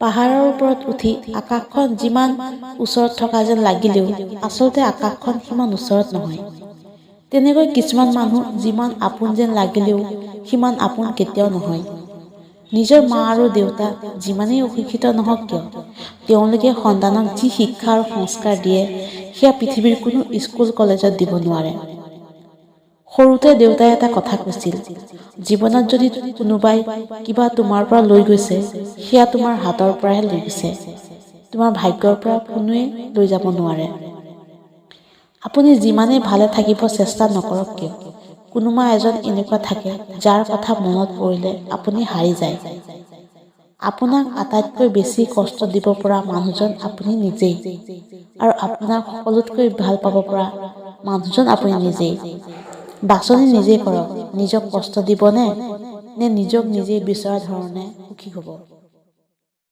পাহাৰৰ ওপৰত উঠি আকাশখন যিমান ওচৰত থকা যেন লাগিলেও আচলতে আকাশখন সিমান ওচৰত নহয়। তেনেকৈ কিছুমান মানুহ যিমান আপোন যেন লাগিলেও সিমান আপোন কেতিয়াও নহয়। নিজৰ মা আৰু দেউতা যিমানেই অশিক্ষিত নহওক কিয়, তেওঁলোকে সন্তানক যি শিক্ষা আৰু সংস্কাৰ দিয়ে সেয়া পৃথিৱীৰ কোনো স্কুল কলেজত দিব নোৱাৰে। সৰুতে দেউতাই এটা কথা কৈছিল, জীৱনত যদি কোনোবাই কিবা তোমাৰ পৰা লৈ গৈছে সেয়া তোমাৰ হাতৰ পৰাহে লৈ গৈছে, তোমাৰ ভাগ্যৰ পৰা কোনোৱে লৈ যাব নোৱাৰে। আপুনি যিমানেই ভালে থাকিব চেষ্টা নকৰক কিয়, কোনোবা এজন এনেকুৱা থাকে যাৰ কথা মনত পৰিলে আপুনি হাৰি যায়। আপোনাক আটাইতকৈ বেছি কষ্ট দিব পৰা মানুহজন আপুনি নিজেই, আৰু আপোনাক সকলোতকৈ ভাল পাব পৰা মানুহজন আপুনি নিজেই। বাছনি নিজেই কৰক, নিজক কষ্ট দিবনে নে নিজক নিজেই বিচৰা ধৰণে সুখী হ'ব।